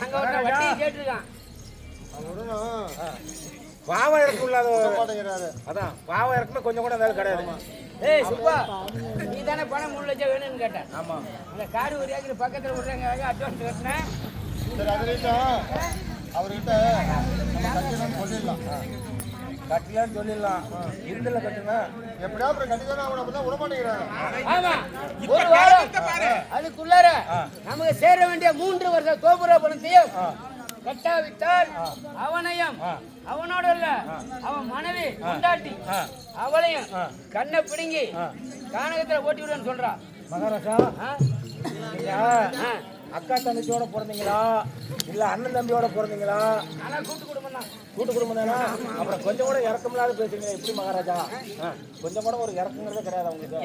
அங்க ஒரு வட்டி கேட்டிருக்கான். பாவம் இறக்கம் இல்லாத அதான் பாவம் இறக்குமே கொஞ்சம் கூட வேலை கிடையாது. ஏய் சுப்பா, நீ தானே பணம் 3 லட்சம் வேணும்னு கேட்டேன். ஆமா, அந்த காடு ஒரு ஏக்கர் பக்கத்துல விடுறாங்க, அட்வான்ஸ் கட்டினேன். சரி, அதுக்கிட்ட அவர்கிட்ட சொல்லிடலாம், கட்டலன்னு சொல்லிடலாம். இருந்தல கட்டுங்க எப்படியா அப்புறம் கட்டிதானே அவனை அப்பதான் விட மாட்டேங்கிறாங்க. ஆமா, ஒரு வாரம் அதுக்குள்ளார நமக்கு சேர வேண்டிய 3 வருஷ கோபுர பணத்தையும் கட்டாவிட்டால் அவனையும் அவனோட இல்ல அவன் மனைவி கொண்டாட்டி அவளையும் கண்ணை பிடுங்கி கானகத்துல ஓட்டி விடுன்னு சொல்றான். மகாராஜா, அக்கா தங்கச்சியோட பிறந்தீங்களா இல்ல அண்ணன் தம்பியோட பிறந்தீங்களா? ஆனா கூட்டு குடும்பம் தான். கூட்டு குடும்பம் தானே. அப்புறம் கொஞ்சம் கூட இறக்கமில்லாத பேசுறீங்க எப்படி மகாராஜா? கொஞ்சம் கூட ஒரு இறக்குங்கிறதே கிடையாது உங்களுக்கு.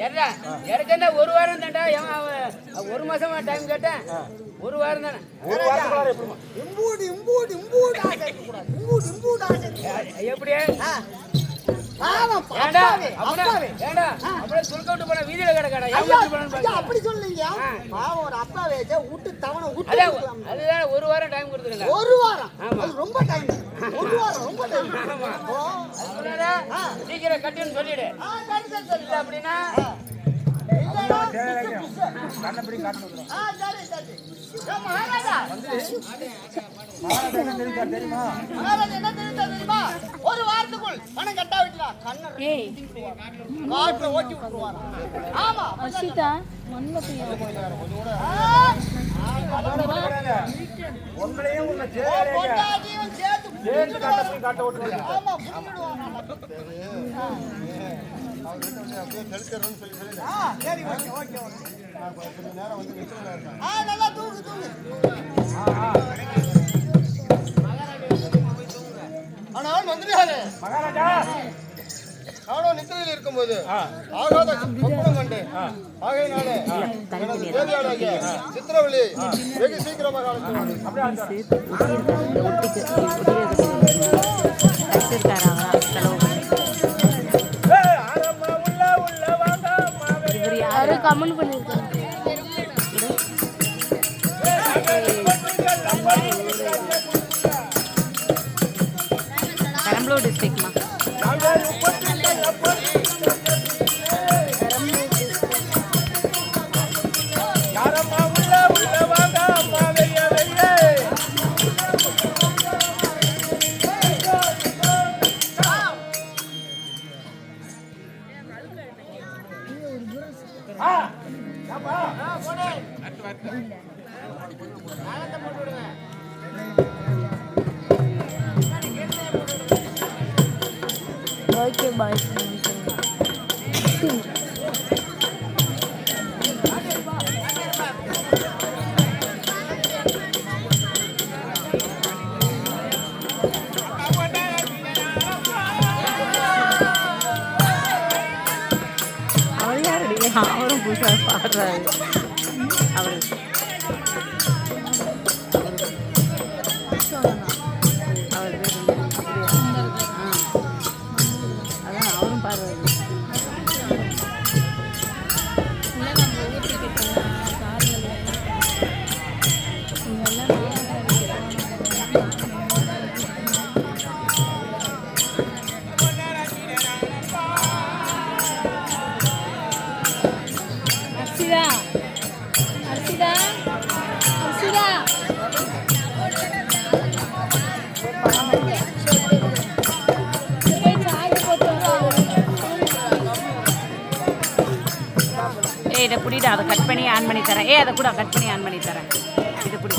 இறக்கா 1 வாரம் தான்டா. 1 மாசமா டைம் கேட்டேன். 1 வாரம் தானே. 1 வாரத்துக்குள்ள எப்படிமா? எப்படி வீதியில கிடக்கடா அப்படி சொல்லுங்க. பாவம் ஒரு அப்பாவே விட்டு தவணை விட்டு அதுதான் 1 வாரம் டைம் கொடுத்துருங்க. 1 வாரம் ரொம்ப டைம். 1 வாரம் ரொம்ப டைம். சீக்கிரம் கட்டுன்னு சொல்லிடு. அப்படின்னா கண்ணப்படி காட்டணும். தெரியுமா? தெரியுமா? 1 வாரத்துக்குள் பணம் கட்டா விட்டுடா. காட்டுல ஓட்டி விட்டுருவாங்க. ஆமா, உங்களையும் உன்னை சேர்த்து காட்ட விட்டுருங்க. ஆமா, புடிச்சிடுவாங்க. நல்லா தூங்கு தூங்கு. ஆனால் மந்திரியாரே, மகாராஜா நானும் நித்திரையில் இருக்கும்போது ஆகாத சொப்பனம் கண்டு ஆகையினாலே எனது தேவியாராகிய சித்திரவழி வெகு சீக்கிரமாக கமெண்ட் பண்ணிருக்காங்க. பெரம்பலூர் டிஸ்ட்ரிக்ட்மா. Okay bye. அவர் யாருடைய அவரும் புதுசாக பாடுறாரு. அவர் அதான் அவரும் பாடுறாரு. இதை பிடிட்டு அதை கட் பண்ணி ஆன் பண்ணி தரேன். அதை கூட கட் பண்ணி ஆன் பண்ணி தரேன். இது பிடி.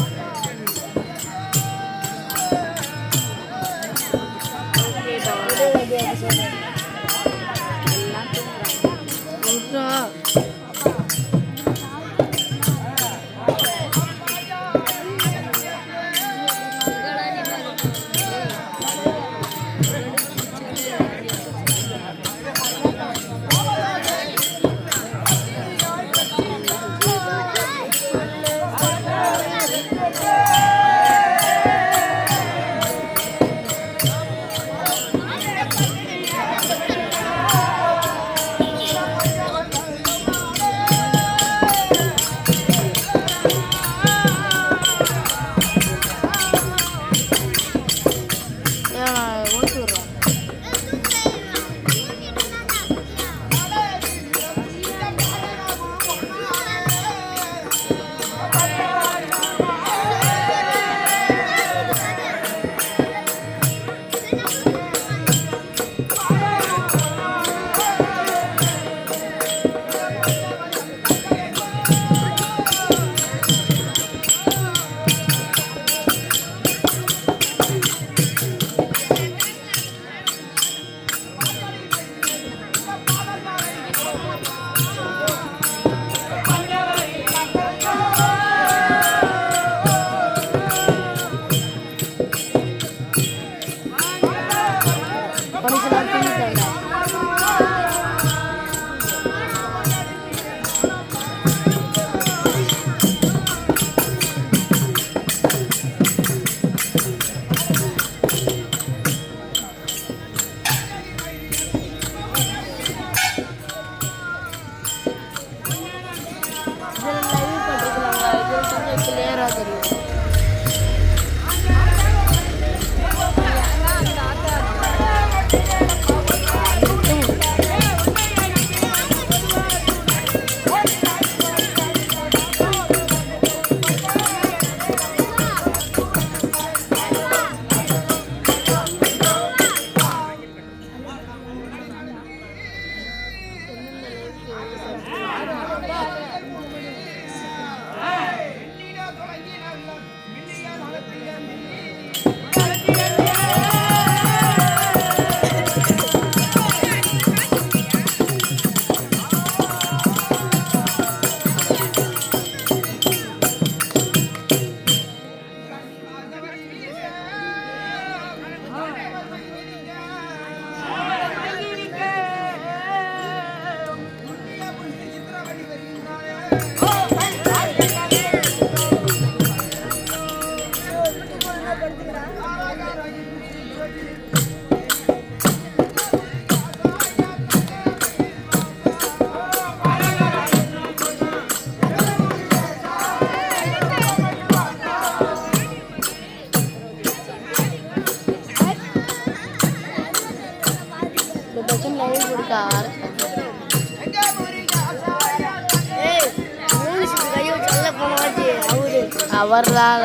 அவர்தான்